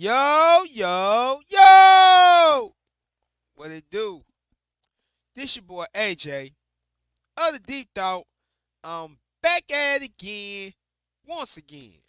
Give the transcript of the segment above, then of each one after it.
Yo, yo, yo! What it do? This your boy AJ. Other Deep Thought. I'm back at it again. Once again.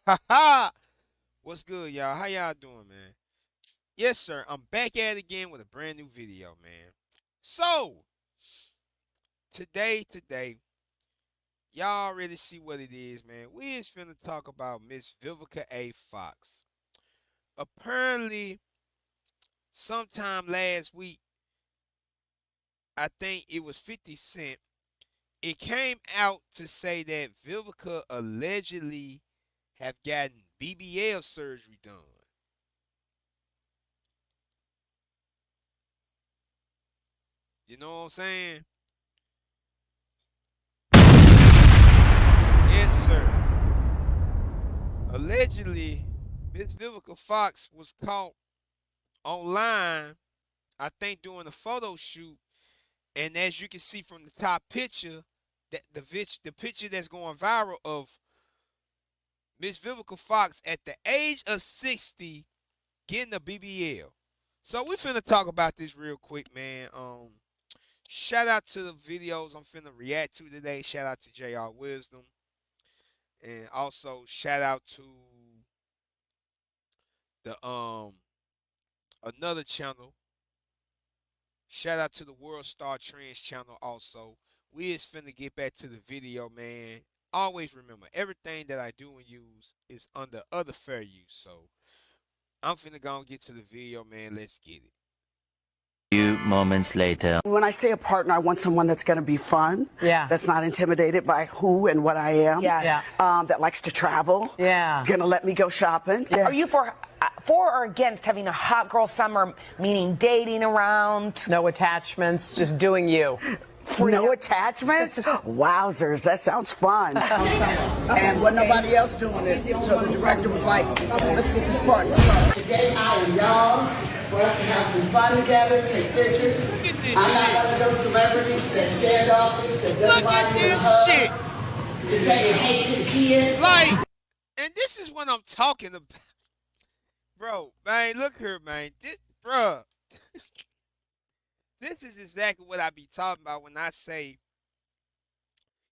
Ha ha! What's good, y'all? How y'all doing, man? Yes, sir. I'm back at it again with a brand new video, man. So, today, y'all already see what it is, man. We is finna talk about Miss Vivica A. Fox. Apparently, sometime last week, I think it was 50 Cent, it came out to say that Vivica allegedly have gotten BBL surgery done. You know what I'm saying? Yes, sir. Allegedly, Miss Vivica Fox was caught online, I think doing a photo shoot, and as you can see from the top picture, that the picture that's going viral of Miss Vivica Fox at the age of 60 getting a BBL. So we finna talk about this real quick, man. Shout out to the videos I'm finna react to today. Shout out to JR Wisdom. And also shout out to the another channel. Shout out to the World Star Trends channel also. We is finna get back to the video, man. Always remember, everything that I do and use is under other fair use. So I'm finna go and get to the video, man. Let's get it. Few moments later. When I say a partner, I want someone that's going to be fun. Yeah. That's not intimidated by who and what I am. Yeah. That likes to travel. Yeah. Going to let me go shopping. Yes. Are you for or against having a hot girl summer, meaning dating around? No attachments, just doing you. No attachments? Wowzers, that sounds fun. And when nobody else doing it, so the director was like, let's get this party started. Today I am yours for us to have some fun together, take pictures. Look at this I'm shit. not one of those celebrities that standoffish, that doesn't Look at like this shit. to say hey to the kids. Like, and this is what I'm talking about. Bro, man, look here, man. Bruh. This is exactly what I be talking about when I say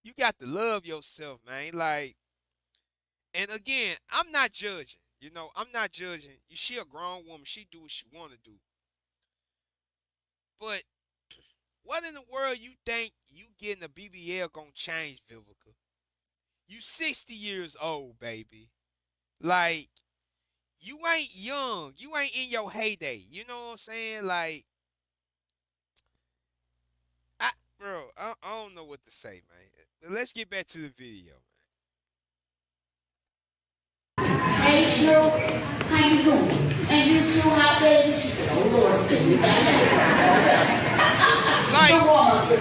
you got to love yourself, man. Like, and again, I'm not judging. You know, I'm not judging. She a grown woman. She do what she want to do. But what in the world you think you getting a BBL gonna change, Vivica? You 60 years old, baby. Like, you ain't young. You ain't in your heyday. You know what I'm saying? Like, bro, I don't know what to say, man. But let's get back to the video, man. Hey, Shrew, how you doing? And you too, hot baby? She said, oh, Lord, can you back Like, the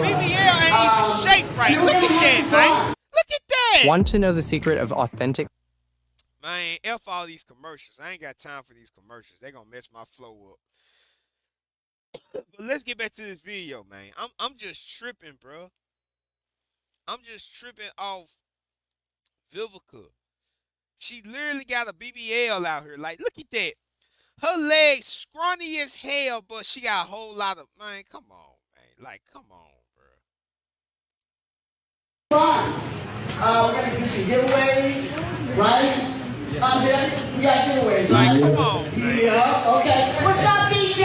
BBL ain't even shaped right. Look at that, man. Look at that. Want to know the secret of authentic? Man, F all these commercials. I ain't got time for these commercials. They gonna mess my flow up. But let's get back to this video, man. I'm just tripping, bro. I'm just tripping off Vivica. She literally got a BBL out here. Like, look at that. Her legs scrawny as hell, but she got a whole lot of, man, come on, man. Like, come on, bro. We're going to do some giveaways, right? We got giveaways, Like, right? come on, man. Yeah, okay. What's up, DJ?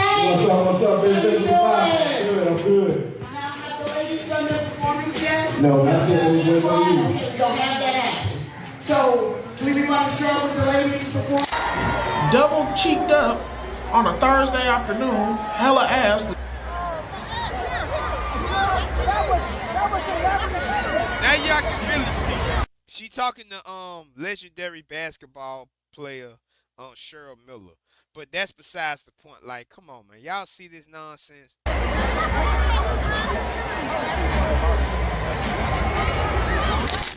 What's up, baby? How you doing? Good, I'm good. Now, have the ladies done their performance yet? No, not yet. Okay, We're waiting on you. we don't have that happen. So, do we want to start with the ladies before? Double cheeked up on a Thursday afternoon, hella ass. Now y'all can really see. She talking to legendary basketball player Cheryl Miller. But that's besides the point. Like, come on, man. Y'all see this nonsense?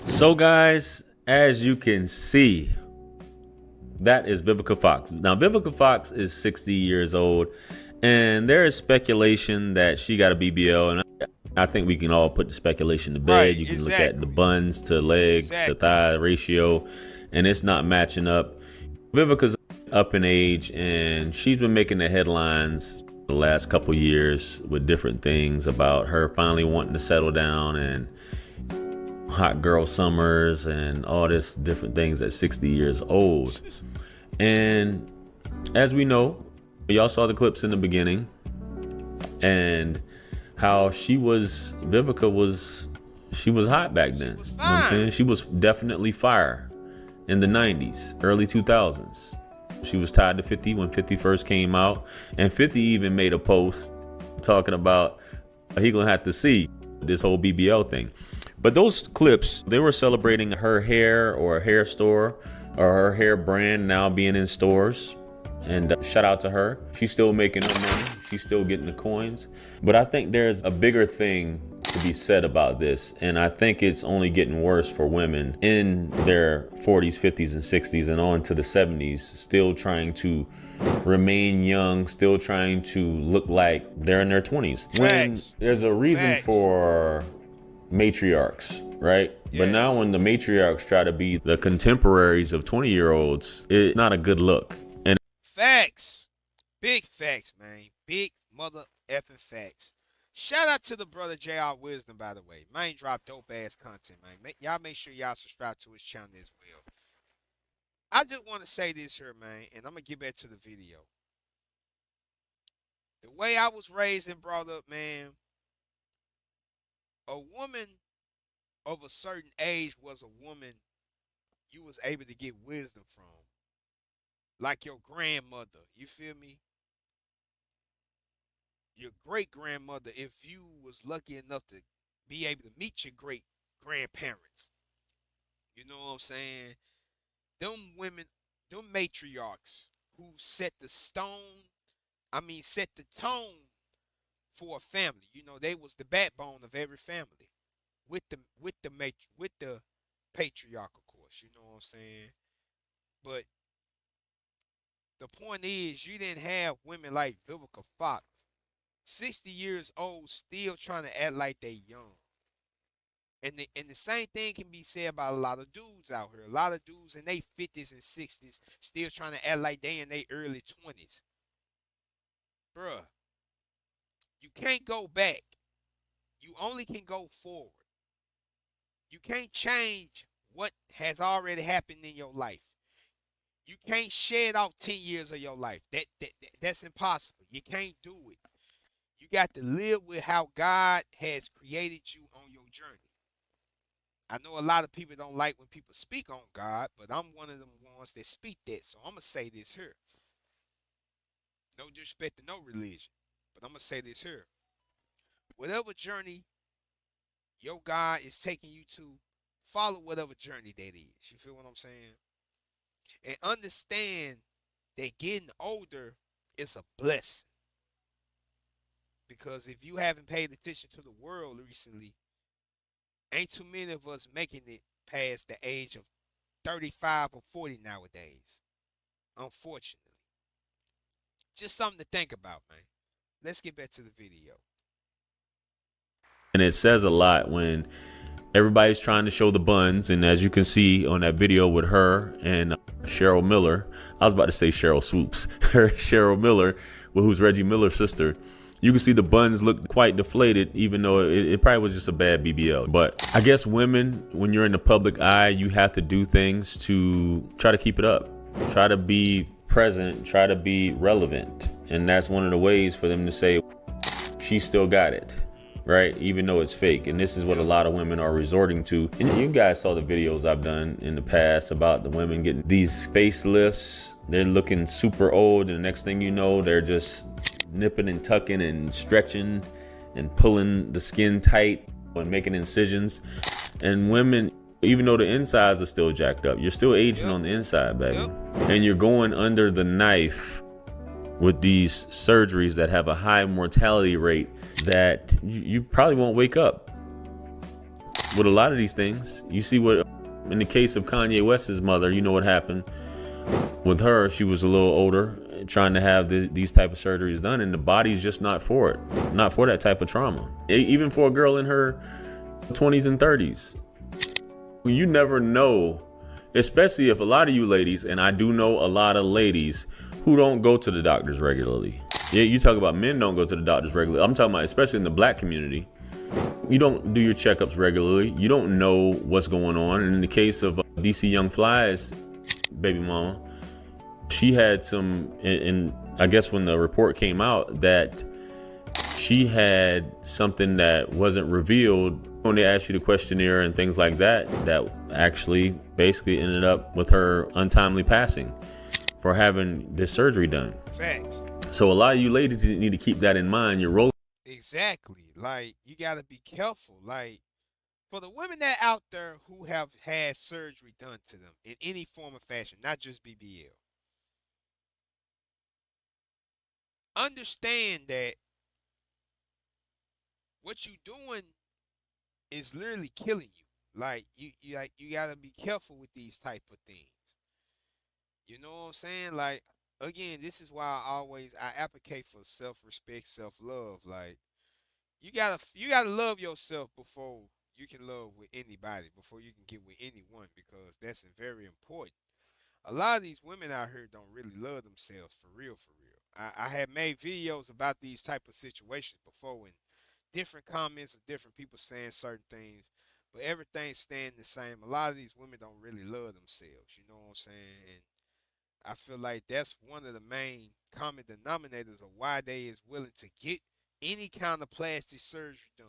So guys, as you can see, that is Vivica Fox. Now Vivica Fox is 60 years old, and there is speculation that she got a BBL, and I think we can all put the speculation to bed. Right, you can exactly. look at the buns to legs to thigh ratio, and it's not matching up. Vivica's up in age, and she's been making the headlines the last couple years with different things about her finally wanting to settle down and hot girl summers and all this different things at 60 years old. And as we know, y'all saw the clips in the beginning and how Vivica was hot back then. You know what I'm saying? She was definitely fire in the 90s, early 2000s. She was tied to 50 when 50 first came out, and 50 even made a post talking about he gonna have to see this whole BBL thing. But those clips, they were celebrating her hair or a hair store or her hair brand now being in stores. And shout out to her. She's still making her money. She's still getting the coins. But I think there's a bigger thing to be said about this. And I think it's only getting worse for women in their 40s, 50s, and 60s and on to the 70s, still trying to remain young, still trying to look like they're in their 20s. When there's a reason for matriarchs, right? Yes. But now when the matriarchs try to be the contemporaries of 20-year-olds, it's not a good look. And facts. Big facts, man. Big mother effing facts. Shout out to the brother JR Wisdom, by the way. Man, drop dope ass content, man. Y'all make sure y'all subscribe to his channel as well. I just want to say this here, man, and I'm gonna get back to the video. The way I was raised and brought up, man, a woman of a certain age was a woman you was able to get wisdom from. Like your grandmother, you feel me? Your great grandmother, if you was lucky enough to be able to meet your great grandparents. You know what I'm saying? Them women, them matriarchs who set the tone for a family. You know, they was the backbone of every family. With the patriarch, of course, you know what I'm saying? But the point is, you didn't have women like Vivica Fox, 60 years old, still trying to act like they young. And the same thing can be said about a lot of dudes out here. A lot of dudes in their 50s and 60s still trying to act like they in their early 20s. Bruh, you can't go back. You only can go forward. You can't change what has already happened in your life. You can't shed off 10 years of your life. That's impossible. You can't do it. You got to live with how God has created you on your journey. I know a lot of people don't like when people speak on God, but I'm one of them ones that speak that. So I'm going to say this here. No disrespect to no religion, but I'm going to say this here. Whatever journey your God is taking you to, follow whatever journey that is. You feel what I'm saying? And understand that getting older is a blessing. Because if you haven't paid attention to the world recently, ain't too many of us making it past the age of 35 or 40 nowadays. Unfortunately. Just something to think about, man. Let's get back to the video. And it says a lot when everybody's trying to show the buns. And as you can see on that video with her and Cheryl Miller, I was about to say Cheryl Swoops, Cheryl Miller, who's Reggie Miller's sister. You can see the buns look quite deflated, even though it probably was just a bad BBL. But I guess women, when you're in the public eye, you have to do things to try to keep it up. Try to be present, try to be relevant. And that's one of the ways for them to say, she still got it, right? Even though it's fake. And this is what a lot of women are resorting to. And you guys saw the videos I've done in the past about the women getting these facelifts. They're looking super old, and the next thing you know, they're just nipping and tucking and stretching and pulling the skin tight and making incisions. And women, even though the insides are still jacked up, you're still aging on the inside, baby. And you're going under the knife with these surgeries that have a high mortality rate that you probably won't wake up. With a lot of these things, you see what, in the case of Kanye West's mother, you know what happened with her. She was a little older, trying to have these type of surgeries done, and the body's just not for it, not for that type of trauma. Even for a girl in her 20s and 30s, you never know especially if a lot of you ladies, and I do know a lot of ladies who don't go to the doctors regularly. Yeah, you talk about men don't go to the doctors regularly. I'm talking about especially in the black community. You don't do your checkups regularly. You don't know what's going on. And in the case of DC Young Fly's baby mama, she had some, and I guess when the report came out that she had something that wasn't revealed when they asked you the questionnaire and things like that, that actually basically ended up with her untimely passing for having this surgery done. Facts. So a lot of you ladies need to keep that in mind. Your role. Exactly. Like, you gotta be careful. Like, for the women that out there who have had surgery done to them in any form or fashion, not just BBL, understand that what you doing is literally killing you. Like, you gotta be careful with these type of things. You know what I'm saying? Like, again, this is why I advocate for self-respect, self-love. Like, you gotta love yourself before you can love with anybody, before you can get with anyone, because that's very important. A lot of these women out here don't really love themselves for real, for real. I have made videos about these type of situations before, and different comments of different people saying certain things, but everything's staying the same. A lot of these women don't really love themselves, you know what I'm saying? And I feel like that's one of the main common denominators of why they is willing to get any kind of plastic surgery done.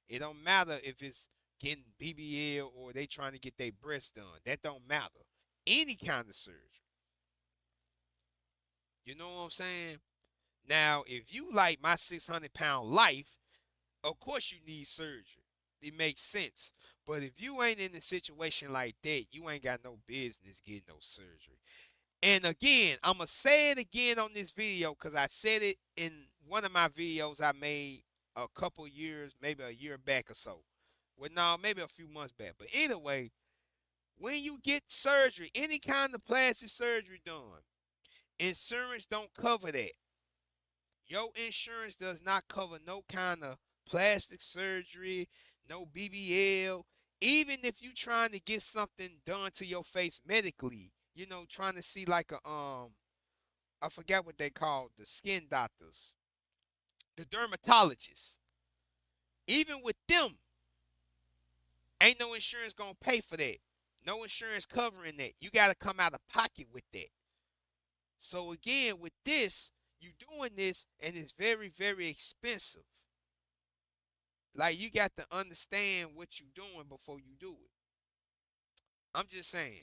It don't matter if it's getting BBL or they trying to get their breasts done. That don't matter. Any kind of surgery. You know what I'm saying? Now, if you like my 600-pound life, of course you need surgery. It makes sense. But if you ain't in a situation like that, you ain't got no business getting no surgery. And again, I'm going to say it again on this video because I said it in one of my videos I made a couple years, maybe a year back or so. Well, no, maybe a few months back. But either way, when you get surgery, any kind of plastic surgery done, insurance don't cover that. Your insurance does not cover no kind of plastic surgery, no BBL. Even if you trying to get something done to your face medically, you know, trying to see like a I forgot what they call the skin doctors, the dermatologists. Even with them, ain't no insurance gonna pay for that. No insurance covering that. You gotta come out of pocket with that. So again, with this, you doing this and it's very, very expensive. Like, you got to understand what you doing before you do it. I'm just saying.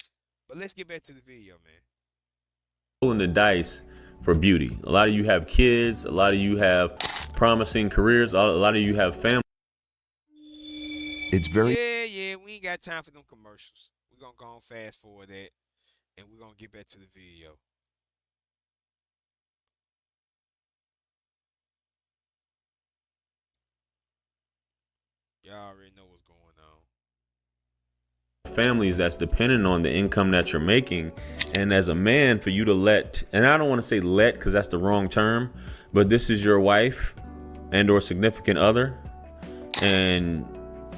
But let's get back to the video, man. Pulling the dice for beauty. A lot of you have kids. A lot of you have promising careers. A lot of you have family. It's very Yeah, we ain't got time for them commercials. We're going to go on fast forward that, and we're going to get back to the video. Y'all already know what's going on. Families that's dependent on the income that you're making, and as a man, for you to let, and I don't want to say let because that's the wrong term, but this is your wife and or significant other, and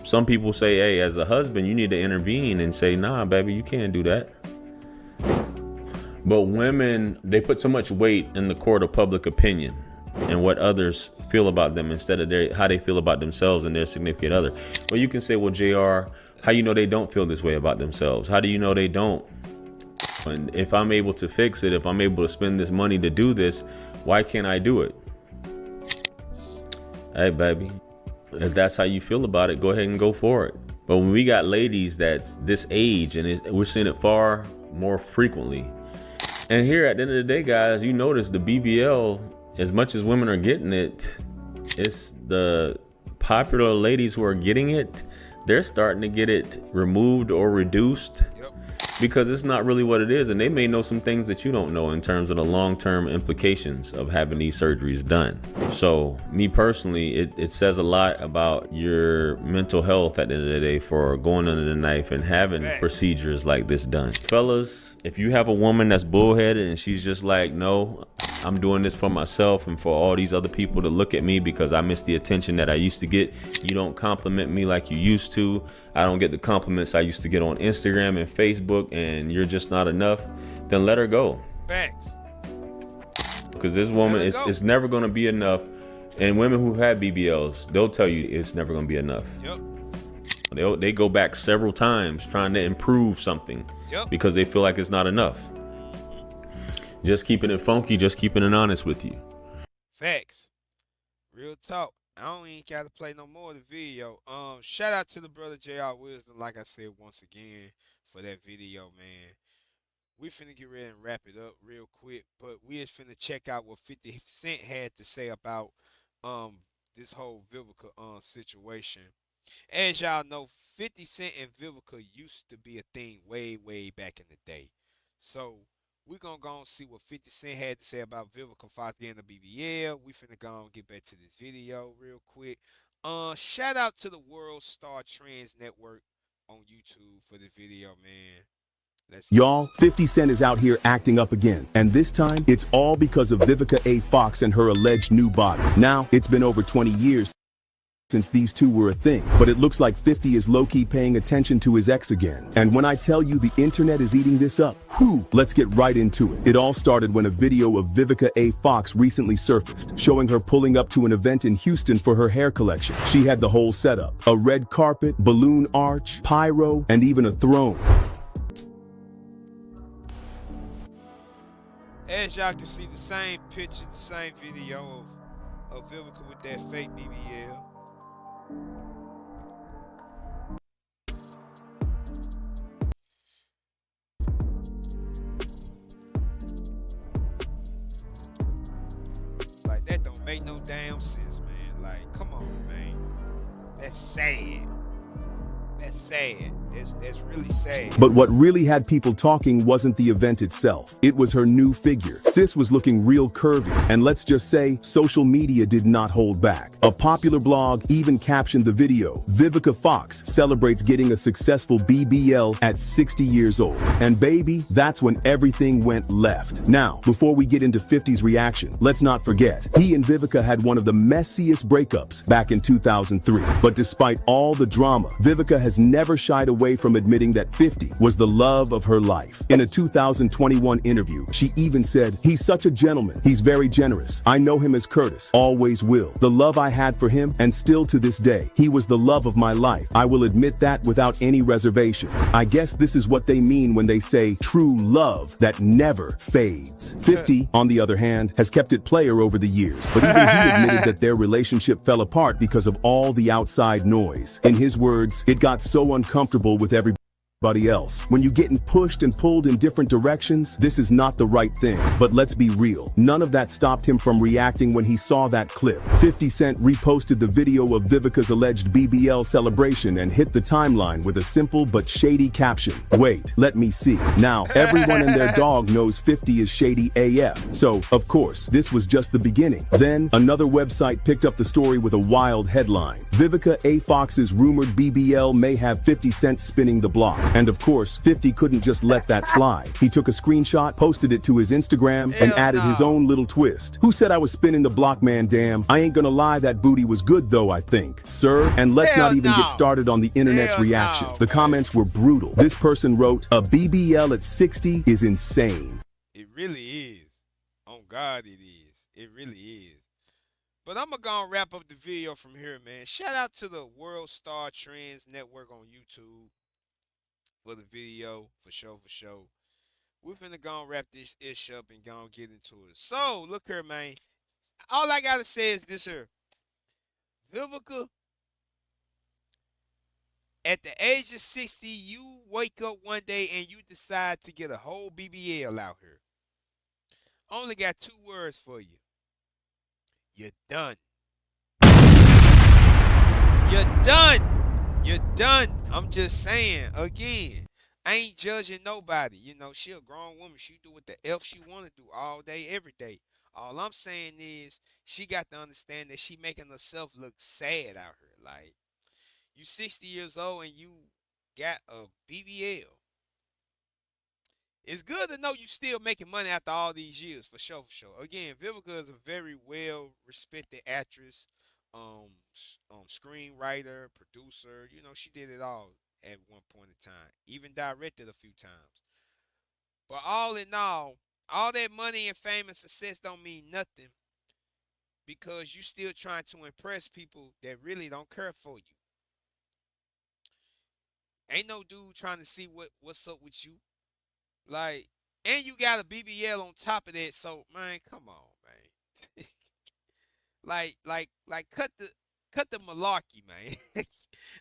some people say, hey, as a husband you need to intervene and say, nah baby, you can't do that. But women, they put so much weight in the court of public opinion and what others feel about them instead of how they feel about themselves and their significant other. Well, you can say, well, JR, how you know they don't feel this way about themselves? How do you know they don't? And if I'm able to fix it, if I'm able to spend this money to do this, why can't I do it? Hey, baby, if that's how you feel about it, go ahead and go for it. But when we got ladies that's this age, and we're seeing it far more frequently. And here at the end of the day, guys, you notice the BBL, as much as women are getting it, it's the popular ladies who are getting it, they're starting to get it removed or reduced. Yep. Because it's not really what it is, and they may know some things that you don't know in terms of the long-term implications of having these surgeries done. So me personally, it says a lot about your mental health at the end of the day for going under the knife and having procedures like this done. Fellas, if you have a woman that's bullheaded and she's just like, no, I'm doing this for myself and for all these other people to look at me because I miss the attention that I used to get. You don't compliment me like you used to. I don't get the compliments I used to get on Instagram and Facebook, and you're just not enough. Then let her go. Facts. Because this woman, it's never going to be enough. And women who have BBLs, they'll tell you it's never going to be enough. Yep. They go back several times trying to improve something because they feel like it's not enough. Just keeping it funky, just keeping it honest with you. Facts. Real talk. I don't even got to play no more of the video. Shout out to the brother JR Wisdom, like I said once again, for that video, man. We finna get ready and wrap it up real quick, but we just finna check out what 50 Cent had to say about this whole Vivica situation. As y'all know, 50 Cent and Vivica used to be a thing way, way back in the day. So we're gonna go and see what 50 Cent had to say about Vivica Fox getting the BBL. We finna go and get back to this video real quick. Shout out to the World Star Trends Network on YouTube for the video, man. Y'all, 50 Cent is out here acting up again. And this time, it's all because of Vivica A. Fox and her alleged new body. Now, it's been over 20 years since these two were a thing, but it looks like 50 is low-key paying attention to his ex again. And when I tell you the internet is eating this up, let's get right into it. It all started when a video of Vivica A. Fox recently surfaced, showing her pulling up to an event in Houston for her hair collection. She had the whole setup: a red carpet, balloon arch, pyro, and even a throne. As y'all can see, the same picture, the same video of Vivica with that fake BBL. Like, that don't make no damn sense, man. Like, come on, man. That's sad. That's sad. That's really sad. But what really had people talking wasn't the event itself. It was her new figure. Sis was looking real curvy, and let's just say, social media did not hold back. A popular blog even captioned the video, "Vivica Fox celebrates getting a successful BBL at 60 years old." And baby, that's when everything went left. Now, before we get into 50's reaction, let's not forget, he and Vivica had one of the messiest breakups back in 2003. But despite all the drama, Vivica has never shied away from admitting that 50 was the love of her life. In a 2021 interview, she even said, "He's such a gentleman. He's very generous. I know him as Curtis. Always will. The love I had for him, and still to this day, he was the love of my life. I will admit that without any reservations." I guess this is what they mean when they say true love that never fades. 50, on the other hand, has kept it player over the years, but even he admitted that their relationship fell apart because of all the outside noise. In his words, "It got so uncomfortable with everybody else. When you're getting pushed and pulled in different directions, this is not the right thing." But let's be real. None of that stopped him from reacting when he saw that clip. 50 Cent reposted the video of Vivica's alleged BBL celebration and hit the timeline with a simple but shady caption. "Wait, let me see." Now, everyone and their dog knows 50 is shady AF. So, of course, this was just the beginning. Then, another website picked up the story with a wild headline. "Vivica A. Fox's rumored BBL may have 50 Cent spinning the block." And of course, 50 couldn't just let that slide. He took a screenshot, posted it to his Instagram, and added his own little twist. "Who said I was spinning the block, man? Damn. I ain't gonna lie, that booty was good though, I think." Sir, and let's not even get started on the internet's reaction. The comments were brutal. This person wrote, "A BBL at 60 is insane." It really is. On God, it is. It really is. But I'm going to wrap up the video from here, man. Shout out to the World Star Trends Network on YouTube for the video, for sure. We're finna go and wrap this ish up and go and get into it. So, look here, man. All I gotta say is this here. Vivica, at the age of 60, you wake up one day and you decide to get a whole BBL out here. Only got 2 words for you. You're done. You're done. You're done. I'm just saying, again, I ain't judging nobody. You know, she a grown woman. She do what the F she want to do all day, every day. All I'm saying is she got to understand that she making herself look sad out here. Like, you 60 years old and you got a BBL. It's good to know you still making money after all these years, for sure, for sure. Again, Vivica is a very well respected actress, screenwriter, producer. You know, she did it all at one point in time. Even directed a few times. But all in all that money and fame and success don't mean nothing because you still trying to impress people that really don't care for you. Ain't no dude trying to see what's up with you. Like, and you got a BBL on top of that. So, man, come on, man. Cut the malarkey, man.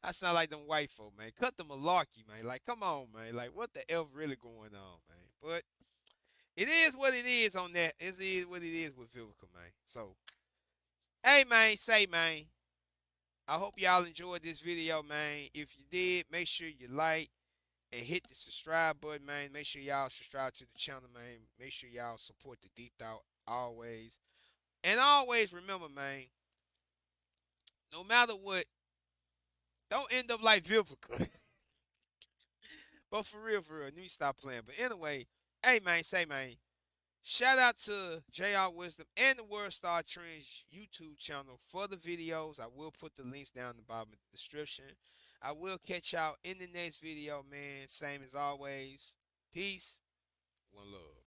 I sound like them white folk, man. Cut the malarkey, man. Like, come on, man. Like, what the F really going on, man? But it is what it is on that. It is what it is with Vivica, man. So, hey, man, man. I hope y'all enjoyed this video, man. If you did, make sure you like and hit the subscribe button, man. Make sure y'all subscribe to the channel, man. Make sure y'all support the Deep Thought always. And always remember, man, no matter what, don't end up like Vivica. But for real, need to stop playing. But anyway, hey, man, man. Shout out to JR Wisdom and the World Star Trends YouTube channel for the videos. I will put the links down in the bottom of the description. I will catch y'all in the next video, man. Same as always. Peace. One love.